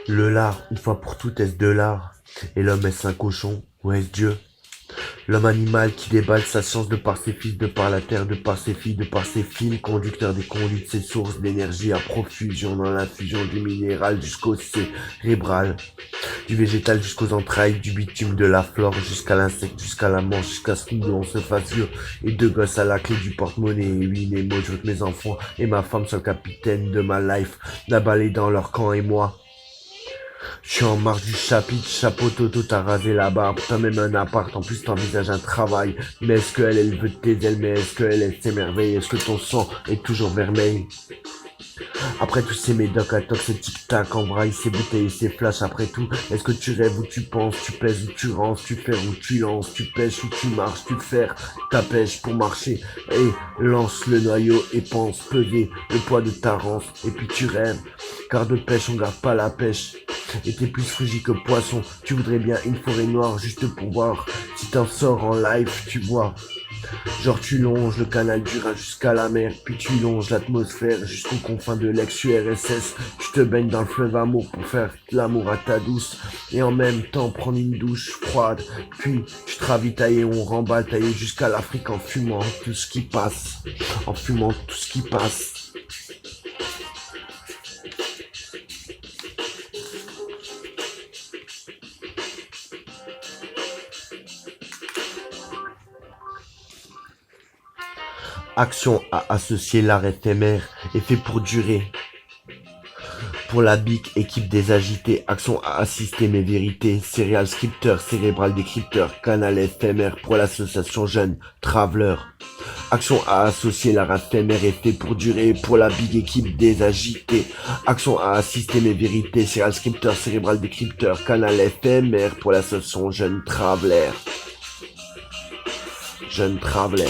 Le lard, une fois pour toutes, est-ce de l'art? Et l'homme est-ce un cochon ou est-ce Dieu? L'homme animal qui déballe sa science de par ses fils, de par la terre, de par ses filles, de par ses fils, conducteur des conduites, ses sources d'énergie à profusion, dans l'infusion du minéral jusqu'au cérébral, du végétal jusqu'aux entrailles, du bitume, de la flore jusqu'à l'insecte, jusqu'à la manche, jusqu'à ce qu'on se fasse vieux, et deux gosses à la clé du porte-monnaie, et oui, Nemo, je veux que mes enfants et ma femme soient le capitaine de ma life, d'aballer dans leur camp et moi. Je suis en marge du chapitre, chapeau toto, t'as rasé la barbe, t'as même un appart, en plus t'envisages un travail. Mais est-ce qu'elle, elle veut tes ailes, mais est-ce qu'elle, elle s'émerveille, est-ce que ton sang est toujours vermeil? Après tous ces médocs à toc, ces tic-tac en braille, ces bouteilles, ces flashs, après tout, est-ce que tu rêves ou tu penses, tu pèses ou tu rances, tu fais ou tu lances, tu pêches ou tu marches, tu fais ta pêche pour marcher, et lance le noyau et pense peser le poids de ta rance, et puis tu rêves, car de pêche on garde pas la pêche. Et t'es plus frigide que poisson, tu voudrais bien une forêt noire juste pour voir si t'en sors en live, tu vois. Genre tu longes le canal du Rhin jusqu'à la mer, puis tu longes l'atmosphère jusqu'aux confins de l'ex-URSS. Tu te baignes dans le fleuve amour pour faire l'amour à ta douce, et en même temps prendre une douche froide. Puis tu te ravitailles et on remballe taillé jusqu'à l'Afrique en fumant tout ce qui passe, en fumant tout ce qui passe. Action à associer l'art éphémère et fait pour durer. Pour la BIC, équipe des agités, action à assister mes vérités, céréal scripteur, cérébral décrypteur, canal éphémère pour l'association jeune, traveler. Action à associer l'art éphémère et fait pour durer, pour la BIC, équipe des agités. Action à assister mes vérités, céréal scripteur, cérébral décrypteur, canal éphémère pour l'association jeune, traveler. Jeune traveler.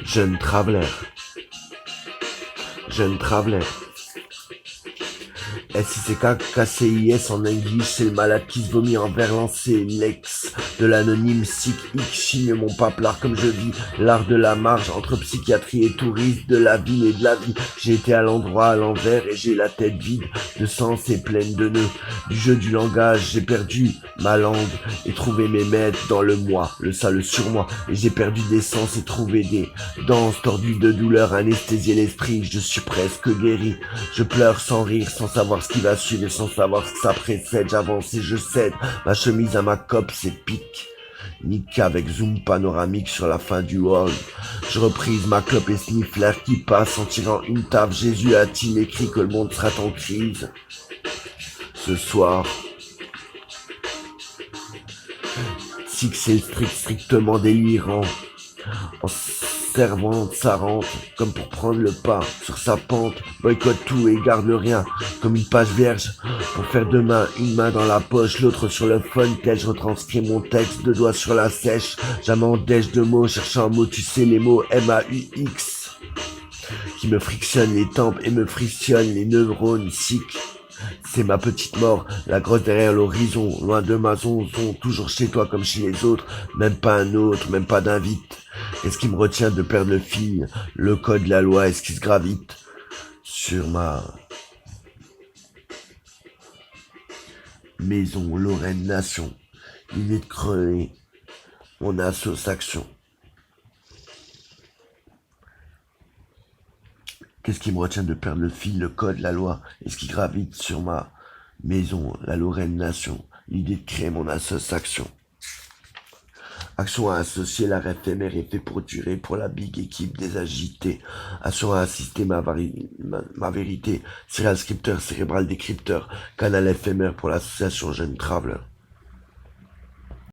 Jeune traveler. Jeune traveler. SICK en anguille, c'est le malade qui se vomit en verre lancé. L'ex de l'anonyme sick chigne mon paplard comme je vis l'art de la marge entre psychiatrie et tourisme de la vie et de la vie. J'ai été à l'endroit à l'envers et j'ai la tête vide de sens et pleine de nœuds. Du jeu du langage, j'ai perdu ma langue et trouvé mes maîtres dans le moi, le ça, le surmoi. Et j'ai perdu des sens et trouvé des danses tordues de douleur, anesthésier l'esprit. Je suis presque guéri. Je pleure sans rire, sans savoir ce qui va suivre et sans savoir ce que ça précède. J'avance et je cède. Ma chemise à ma cope, c'est pique. Nick avec zoom panoramique sur la fin du hall. Je reprise ma clope et sniff l'air qui passe en tirant une table. Jésus a-t-il écrit que le monde sera en crise ce soir? Six c'est strictement délirant. En servant sa rente, comme pour prendre le pas sur sa pente, boycotte tout et garde rien, comme une page vierge, pour faire demain une main dans la poche, l'autre sur le phone, tel je retranscris mon texte, deux doigts sur la sèche, jamais en dèche de mots, cherchant un mot, tu sais les mots MAUX, qui me frictionnent les tempes et me frictionnent les neurones, sick. C'est ma petite mort, la grosse derrière l'horizon, loin de ma zonzon, toujours chez toi comme chez les autres, même pas un autre, même pas d'invite. Qu'est-ce qui me retient de perdre le fil? Le code, la loi, est-ce qui se gravite sur ma maison, Lorraine Nation? L'idée de crever mon association. Qu'est-ce qui me retient de perdre le fil, le code, la loi, est-ce qui gravite sur ma maison, la Lorraine Nation? L'idée de créer mon association. Action à associer l'art éphémère et fait pour durer, pour la big équipe des agités. Action à assister ma vérité, serial scripteur, cérébral décrypteur, canal éphémère pour l'association Jeune Traveler.